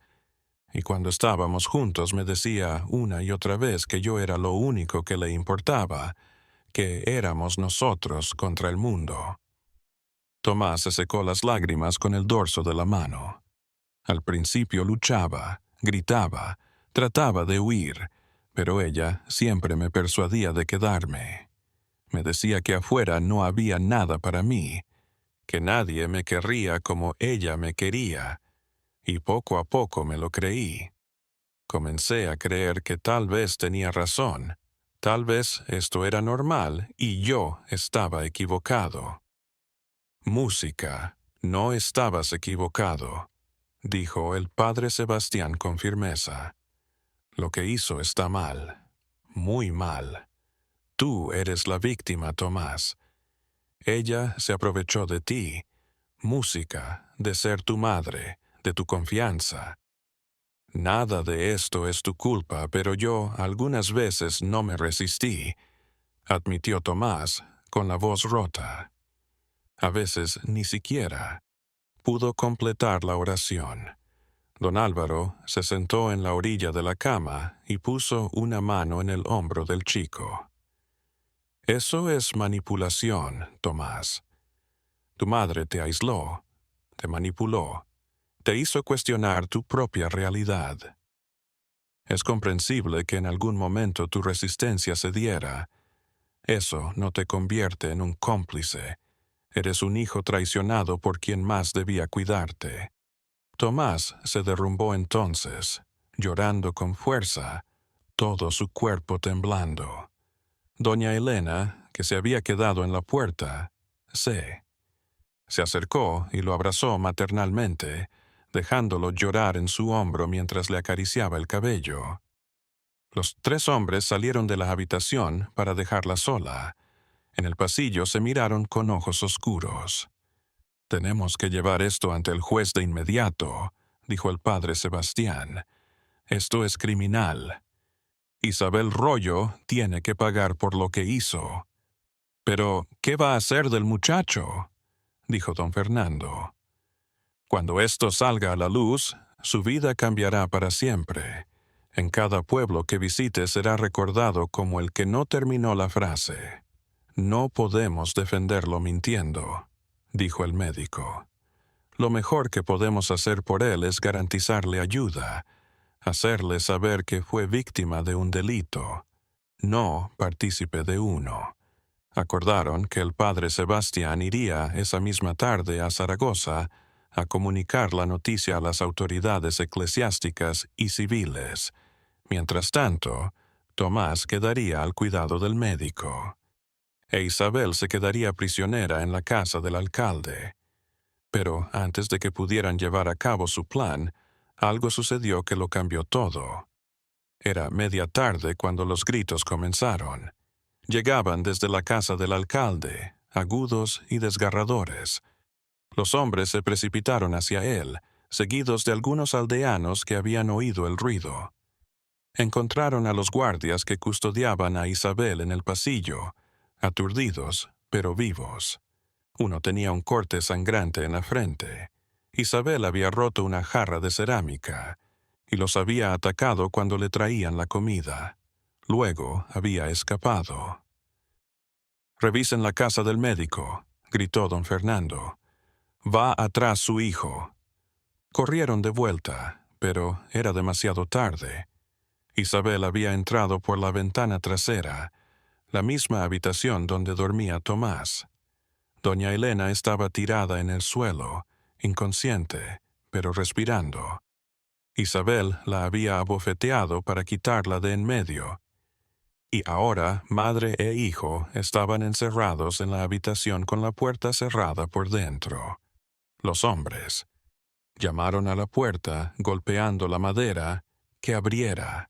y cuando estábamos juntos me decía una y otra vez que yo era lo único que le importaba, que éramos nosotros contra el mundo. Tomás se secó las lágrimas con el dorso de la mano. Al principio luchaba, gritaba, trataba de huir, pero ella siempre me persuadía de quedarme. Me decía que afuera no había nada para mí, que nadie me querría como ella me quería, y poco a poco me lo creí. Comencé a creer que tal vez tenía razón, tal vez esto era normal y yo estaba equivocado. Música, no estabas equivocado, dijo el padre Sebastián con firmeza. Lo que hizo está mal, muy mal. Tú eres la víctima, Tomás. Ella se aprovechó de ti, música, de ser tu madre, de tu confianza. Nada de esto es tu culpa, pero yo algunas veces no me resistí, admitió Tomás, con la voz rota. A veces ni siquiera pudo completar la oración. Don Álvaro se sentó en la orilla de la cama y puso una mano en el hombro del chico. Eso es manipulación, Tomás. Tu madre te aisló, te manipuló, te hizo cuestionar tu propia realidad. Es comprensible que en algún momento tu resistencia cediera. Eso no te convierte en un cómplice. Eres un hijo traicionado por quien más debía cuidarte. Tomás se derrumbó entonces, llorando con fuerza, todo su cuerpo temblando. Doña Elena, que se había quedado en la puerta, se acercó y lo abrazó maternalmente, dejándolo llorar en su hombro mientras le acariciaba el cabello. Los tres hombres salieron de la habitación para dejarla sola. En el pasillo se miraron con ojos oscuros. «Tenemos que llevar esto ante el juez de inmediato», dijo el padre Sebastián. «Esto es criminal. Isabel Royo tiene que pagar por lo que hizo». «Pero, ¿qué va a hacer del muchacho?», dijo don Fernando. «Cuando esto salga a la luz, su vida cambiará para siempre. En cada pueblo que visite será recordado como el que no terminó la frase. No podemos defenderlo mintiendo», dijo el médico. «Lo mejor que podemos hacer por él es garantizarle ayuda, hacerle saber que fue víctima de un delito, no partícipe de uno». Acordaron que el padre Sebastián iría esa misma tarde a Zaragoza a comunicar la noticia a las autoridades eclesiásticas y civiles. Mientras tanto, Tomás quedaría al cuidado del médico, e Isabel se quedaría prisionera en la casa del alcalde. Pero antes de que pudieran llevar a cabo su plan, algo sucedió que lo cambió todo. Era media tarde cuando los gritos comenzaron. Llegaban desde la casa del alcalde, agudos y desgarradores. Los hombres se precipitaron hacia él, seguidos de algunos aldeanos que habían oído el ruido. Encontraron a los guardias que custodiaban a Isabel en el pasillo, aturdidos, pero vivos. Uno tenía un corte sangrante en la frente. Isabel había roto una jarra de cerámica, y los había atacado cuando le traían la comida. Luego había escapado. «Revisen la casa del médico», gritó don Fernando. «Va atrás su hijo». Corrieron de vuelta, pero era demasiado tarde. Isabel había entrado por la ventana trasera, la misma habitación donde dormía Tomás. Doña Elena estaba tirada en el suelo, inconsciente, pero respirando. Isabel la había abofeteado para quitarla de en medio. Y ahora madre e hijo estaban encerrados en la habitación con la puerta cerrada por dentro. Los hombres llamaron a la puerta, golpeando la madera, que abriera.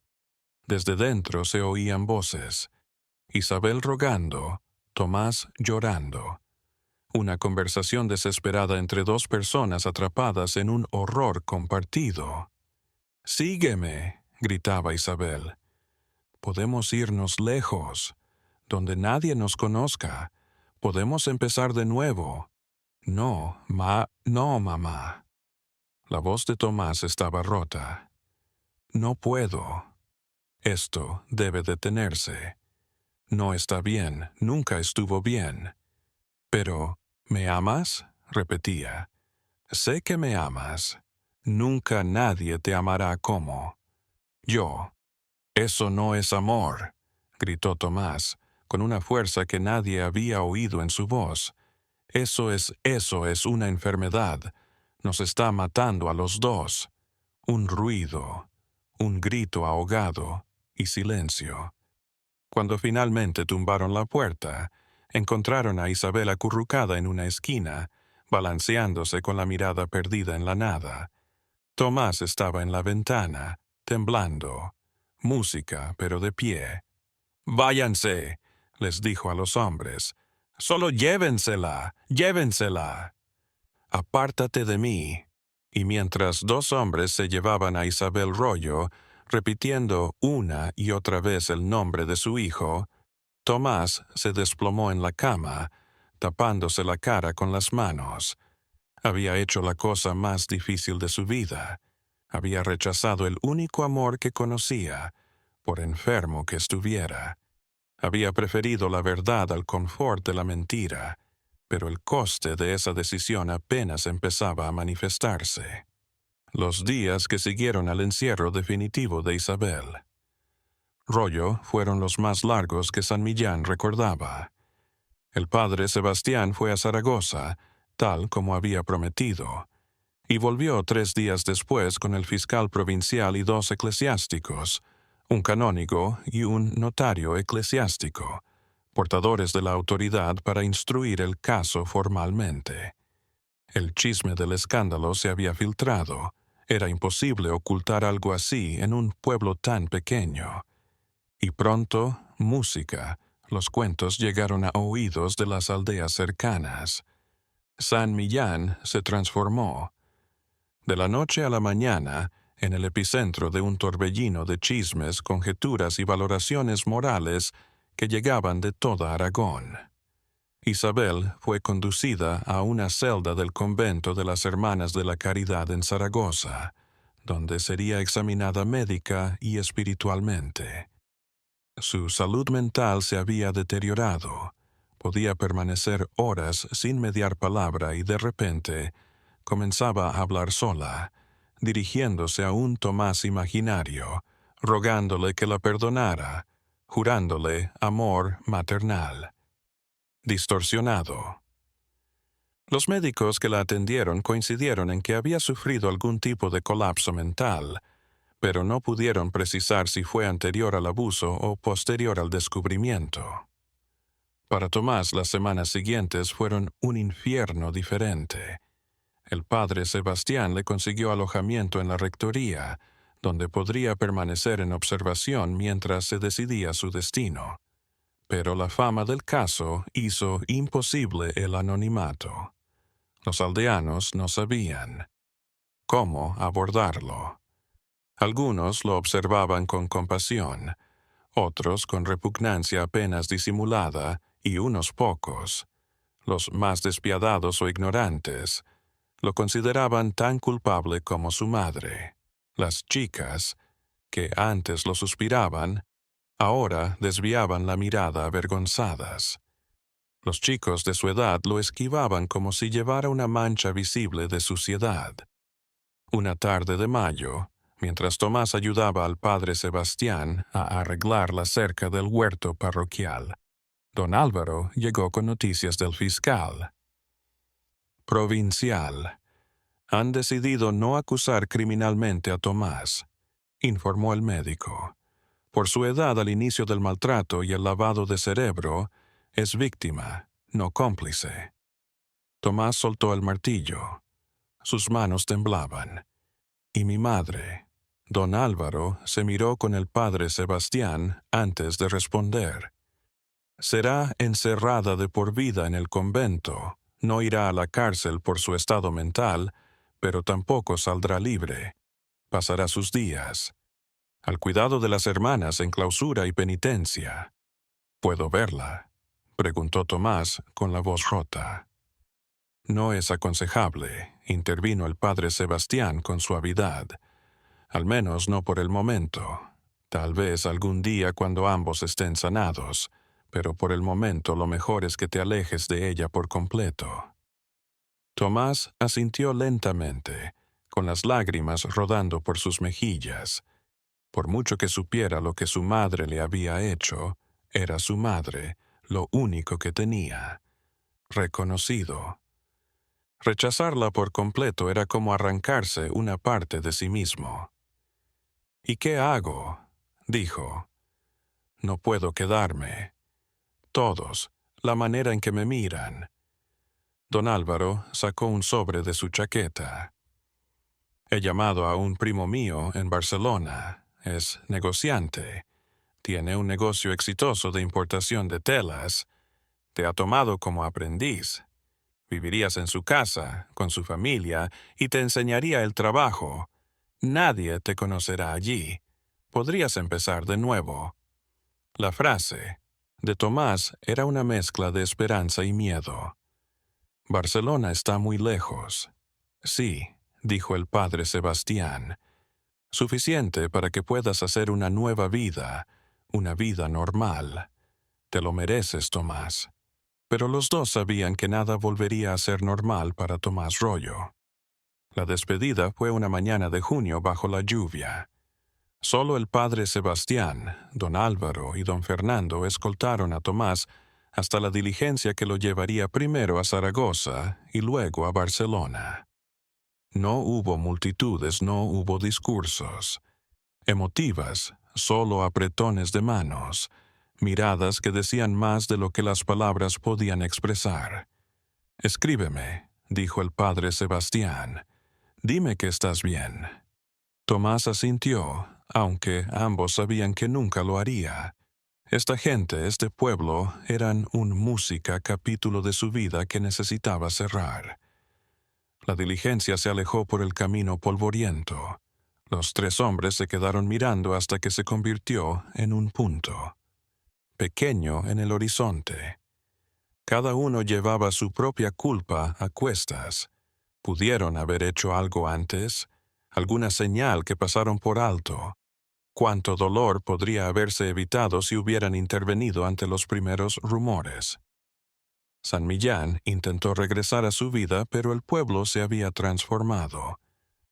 Desde dentro se oían voces. Isabel rogando, Tomás llorando. Una conversación desesperada entre dos personas atrapadas en un horror compartido. «Sígueme», gritaba Isabel. «Podemos irnos lejos, donde nadie nos conozca. Podemos empezar de nuevo». «No, no, mamá». La voz de Tomás estaba rota. «No puedo. Esto debe detenerse. No está bien, nunca estuvo bien». «Pero, ¿me amas?», repetía. «Sé que me amas. Nunca nadie te amará como yo». «Eso no es amor», gritó Tomás, con una fuerza que nadie había oído en su voz. Eso es una enfermedad. Nos está matando a los dos. Un ruido, un grito ahogado y silencio. Cuando finalmente tumbaron la puerta, encontraron a Isabel acurrucada en una esquina, balanceándose con la mirada perdida en la nada. Tomás estaba en la ventana, temblando. Música, pero de pie. «Váyanse», les dijo a los hombres. «Solo llévensela, llévensela». «Apártate de mí». Y mientras dos hombres se llevaban a Isabel Rollo, repitiendo una y otra vez el nombre de su hijo, Tomás se desplomó en la cama, tapándose la cara con las manos. Había hecho la cosa más difícil de su vida. Había rechazado el único amor que conocía, por enfermo que estuviera. Había preferido la verdad al confort de la mentira, pero el coste de esa decisión apenas empezaba a manifestarse. Los días que siguieron al encierro definitivo de Isabel Rollo fueron los más largos que San Millán recordaba. El padre Sebastián fue a Zaragoza, tal como había prometido, y volvió 3 días después con el fiscal provincial y 2 eclesiásticos, un canónigo y un notario eclesiástico, portadores de la autoridad para instruir el caso formalmente. El chisme del escándalo se había filtrado. Era imposible ocultar algo así en un pueblo tan pequeño. Y pronto, música, los cuentos llegaron a oídos de las aldeas cercanas. San Millán se transformó. De la noche a la mañana, en el epicentro de un torbellino de chismes, conjeturas y valoraciones morales que llegaban de toda Aragón. Isabel fue conducida a una celda del convento de las Hermanas de la Caridad en Zaragoza, donde sería examinada médica y espiritualmente. Su salud mental se había deteriorado. Podía permanecer horas sin mediar palabra y de repente comenzaba a hablar sola, dirigiéndose a un Tomás imaginario, rogándole que la perdonara, jurándole amor maternal. Distorsionado. Los médicos que la atendieron coincidieron en que había sufrido algún tipo de colapso mental, pero no pudieron precisar si fue anterior al abuso o posterior al descubrimiento. Para Tomás, las semanas siguientes fueron un infierno diferente. El padre Sebastián le consiguió alojamiento en la rectoría, donde podría permanecer en observación mientras se decidía su destino. Pero la fama del caso hizo imposible el anonimato. Los aldeanos no sabían cómo abordarlo. Algunos lo observaban con compasión, otros con repugnancia apenas disimulada, y unos pocos, los más despiadados o ignorantes, lo consideraban tan culpable como su madre. Las chicas, que antes lo suspiraban, ahora desviaban la mirada avergonzadas. Los chicos de su edad lo esquivaban como si llevara una mancha visible de suciedad. Una tarde de mayo, mientras Tomás ayudaba al padre Sebastián a arreglar la cerca del huerto parroquial, don Álvaro llegó con noticias del fiscal. Provincial. Han decidido no acusar criminalmente a Tomás, informó el médico. Por su edad al inicio del maltrato y el lavado de cerebro, es víctima, no cómplice. Tomás soltó el martillo. Sus manos temblaban. Y mi madre, don Álvaro, se miró con el padre Sebastián antes de responder. Será encerrada de por vida en el convento, no irá a la cárcel por su estado mental, pero tampoco saldrá libre. Pasará sus días al cuidado de las hermanas en clausura y penitencia. ¿Puedo verla?, preguntó Tomás con la voz rota. No es aconsejable, intervino el padre Sebastián con suavidad. Al menos no por el momento. Tal vez algún día cuando ambos estén sanados, pero por el momento lo mejor es que te alejes de ella por completo. Tomás asintió lentamente, con las lágrimas rodando por sus mejillas. Por mucho que supiera lo que su madre le había hecho, era su madre, lo único que tenía. reconocido. Rechazarla por completo era como arrancarse una parte de sí mismo. ¿Y qué hago?, dijo. No puedo quedarme. Todos, la manera en que me miran. Don Álvaro sacó un sobre de su chaqueta. He llamado a un primo mío en Barcelona. Es negociante. Tiene un negocio exitoso de importación de telas. Te ha tomado como aprendiz. Vivirías en su casa, con su familia, y te enseñaría el trabajo. Nadie te conocerá allí. Podrías empezar de nuevo. La frase de Tomás era una mezcla de esperanza y miedo. Barcelona está muy lejos. Sí, dijo el padre Sebastián. Suficiente para que puedas hacer una nueva vida, una vida normal. Te lo mereces, Tomás. Pero los dos sabían que nada volvería a ser normal para Tomás Royo. La despedida fue una mañana de junio bajo la lluvia. Solo el padre Sebastián, don Álvaro y don Fernando escoltaron a Tomás hasta la diligencia que lo llevaría primero a Zaragoza y luego a Barcelona. No hubo multitudes, no hubo discursos. Emotivas, solo apretones de manos, miradas que decían más de lo que las palabras podían expresar. «Escríbeme», dijo el padre Sebastián. «Dime que estás bien». Tomás asintió, aunque ambos sabían que nunca lo haría. Esta gente, este pueblo, eran un música capítulo de su vida que necesitaba cerrar. La diligencia se alejó por el camino polvoriento. Los tres hombres se quedaron mirando hasta que se convirtió en un punto, pequeño en el horizonte. Cada uno llevaba su propia culpa a cuestas. ¿Pudieron haber hecho algo antes? ¿Alguna señal que pasaron por alto? ¿Cuánto dolor podría haberse evitado si hubieran intervenido ante los primeros rumores? San Millán intentó regresar a su vida, pero el pueblo se había transformado.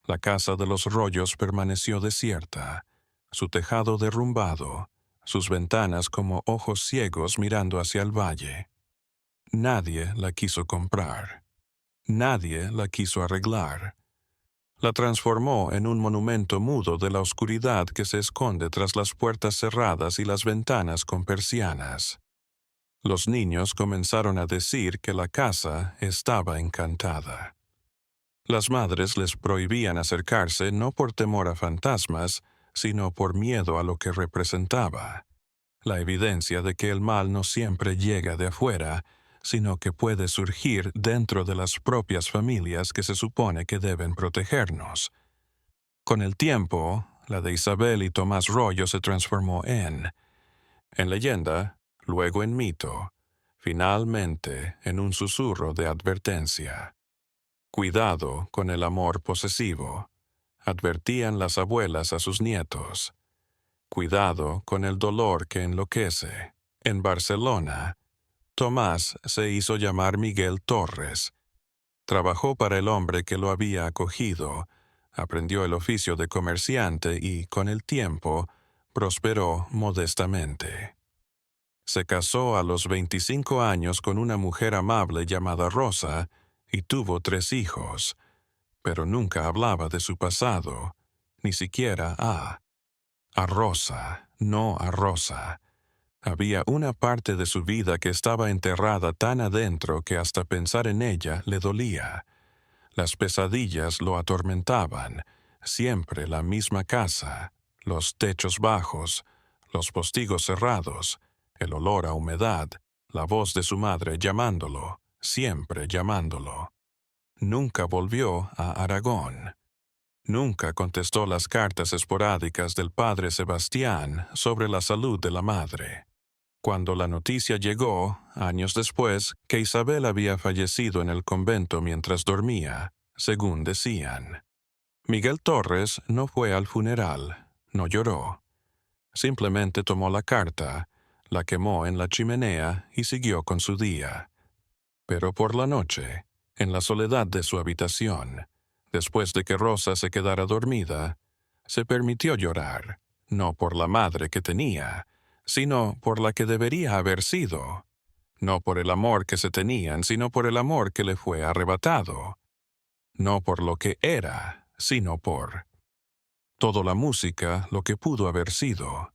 La casa de los Royos permaneció desierta, su tejado derrumbado, sus ventanas como ojos ciegos mirando hacia el valle. Nadie la quiso comprar. Nadie la quiso arreglar. La transformó en un monumento mudo de la oscuridad que se esconde tras las puertas cerradas y las ventanas con persianas. Los niños comenzaron a decir que la casa estaba encantada. Las madres les prohibían acercarse no por temor a fantasmas, sino por miedo a lo que representaba. La evidencia de que el mal no siempre llega de afuera, sino que puede surgir dentro de las propias familias que se supone que deben protegernos. Con el tiempo, la de Isabel y Tomás Royo se transformó en leyenda, luego en mito, finalmente en un susurro de advertencia. Cuidado con el amor posesivo, advertían las abuelas a sus nietos. Cuidado con el dolor que enloquece. En Barcelona, Tomás se hizo llamar Miguel Torres. Trabajó para el hombre que lo había acogido, aprendió el oficio de comerciante y, con el tiempo, prosperó modestamente. Se casó a los 25 años con una mujer amable llamada Rosa y tuvo 3 hijos, pero nunca hablaba de su pasado, ni siquiera a Rosa, no a Rosa. Había una parte de su vida que estaba enterrada tan adentro que hasta pensar en ella le dolía. Las pesadillas lo atormentaban, siempre la misma casa, los techos bajos, los postigos cerrados, el olor a humedad, la voz de su madre llamándolo, siempre llamándolo. Nunca volvió a Aragón. Nunca contestó las cartas esporádicas del padre Sebastián sobre la salud de la madre. Cuando la noticia llegó, años después, que Isabel había fallecido en el convento mientras dormía, según decían, Miguel Torres no fue al funeral, no lloró. Simplemente tomó la carta, la quemó en la chimenea y siguió con su día. Pero por la noche, en la soledad de su habitación, después de que Rosa se quedara dormida, se permitió llorar, no por la madre que tenía, sino por la que debería haber sido. no por el amor que se tenían, sino por el amor que le fue arrebatado, no por lo que era, sino por toda la música, lo que pudo haber sido.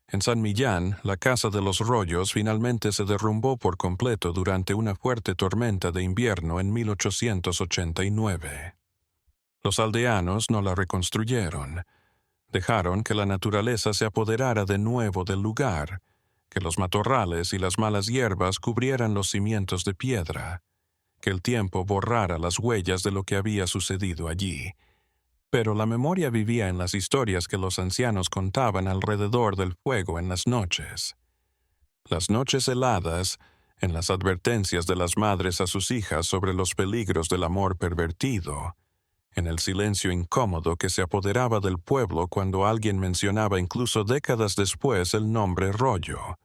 En San Millán, la Casa de los Rollos finalmente se derrumbó por completo durante una fuerte tormenta de invierno en 1889. Los aldeanos no la reconstruyeron. Dejaron que la naturaleza se apoderara de nuevo del lugar, que los matorrales y las malas hierbas cubrieran los cimientos de piedra, que el tiempo borrara las huellas de lo que había sucedido allí. Pero la memoria vivía en las historias que los ancianos contaban alrededor del fuego en las noches. Las noches heladas, en las advertencias de las madres a sus hijas sobre los peligros del amor pervertido, en el silencio incómodo que se apoderaba del pueblo cuando alguien mencionaba incluso décadas después el nombre Rollo,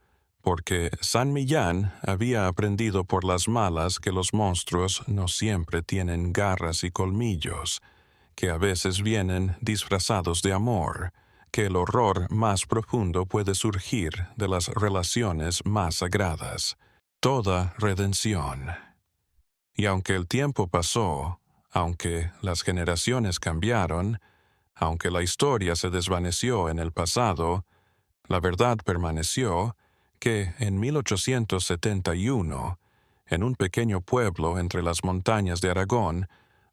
porque San Millán había aprendido por las malas que los monstruos no siempre tienen garras y colmillos, que a veces vienen disfrazados de amor, que el horror más profundo puede surgir de las relaciones más sagradas. Toda redención. Y aunque el tiempo pasó, aunque las generaciones cambiaron, aunque la historia se desvaneció en el pasado, la verdad permaneció que en 1871, en un pequeño pueblo entre las montañas de Aragón,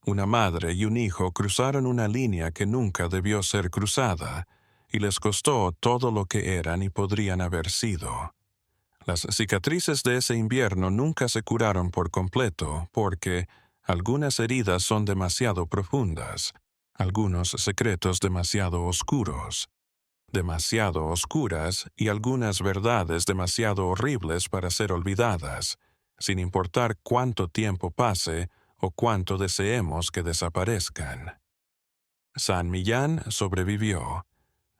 una madre y un hijo cruzaron una línea que nunca debió ser cruzada, y les costó todo lo que eran y podrían haber sido. Las cicatrices de ese invierno nunca se curaron por completo, porque algunas heridas son demasiado profundas, algunos secretos demasiado oscuras y algunas verdades demasiado horribles para ser olvidadas, sin importar cuánto tiempo pase o cuánto deseemos que desaparezcan. San Millán sobrevivió.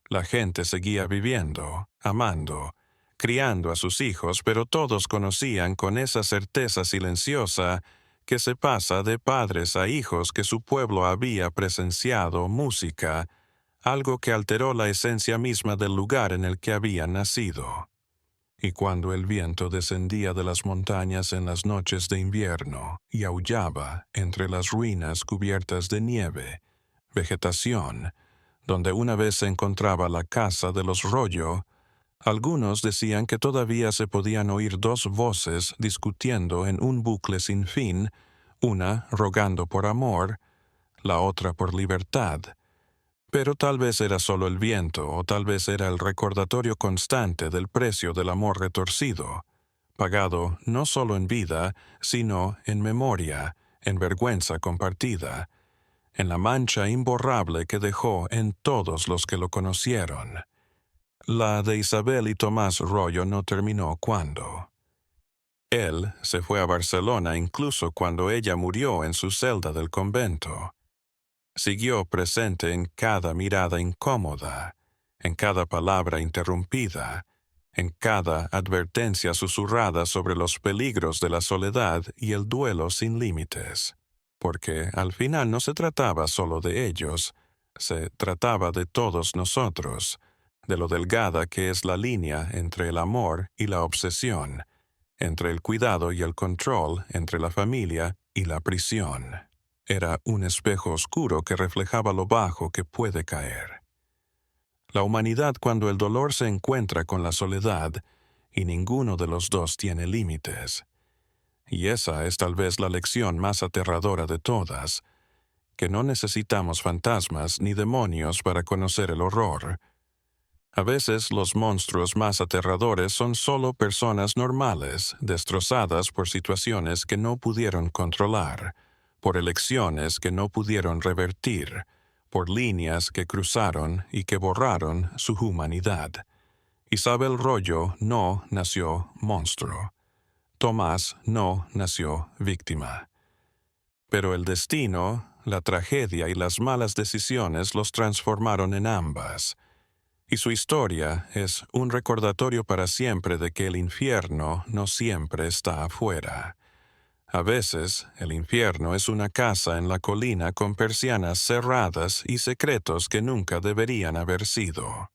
La gente seguía viviendo, amando, criando a sus hijos, pero todos conocían con esa certeza silenciosa que se pasa de padres a hijos que su pueblo había presenciado música, algo que alteró la esencia misma del lugar en el que habían nacido. Y cuando el viento descendía de las montañas en las noches de invierno y aullaba entre las ruinas cubiertas de nieve, vegetación, donde una vez se encontraba la casa de los Rollo, algunos decían que todavía se podían oír dos voces discutiendo en un bucle sin fin, una rogando por amor, la otra por libertad. Pero tal vez era solo el viento, o tal vez era el recordatorio constante del precio del amor retorcido, pagado no solo en vida, sino en memoria, en vergüenza compartida, en la mancha imborrable que dejó en todos los que lo conocieron. La de Isabel y Tomás Rollo no terminó cuando. Él se fue a Barcelona incluso cuando ella murió en su celda del convento. Siguió presente en cada mirada incómoda, en cada palabra interrumpida, en cada advertencia susurrada sobre los peligros de la soledad y el duelo sin límites. Porque al final no se trataba solo de ellos, se trataba de todos nosotros, de lo delgada que es la línea entre el amor y la obsesión, entre el cuidado y el control, entre la familia y la prisión. Era un espejo oscuro que reflejaba lo bajo que puede caer. La humanidad cuando el dolor se encuentra con la soledad, y ninguno de los dos tiene límites. Y esa es tal vez la lección más aterradora de todas, que no necesitamos fantasmas ni demonios para conocer el horror. A veces los monstruos más aterradores son solo personas normales, destrozadas por situaciones que no pudieron controlar, por elecciones que no pudieron revertir, por líneas que cruzaron y que borraron su humanidad. Isabel Rollo no nació monstruo. Tomás no nació víctima. Pero el destino, la tragedia y las malas decisiones los transformaron en ambas. Y su historia es un recordatorio para siempre de que el infierno no siempre está afuera. A veces, el infierno es una casa en la colina con persianas cerradas y secretos que nunca deberían haber sido.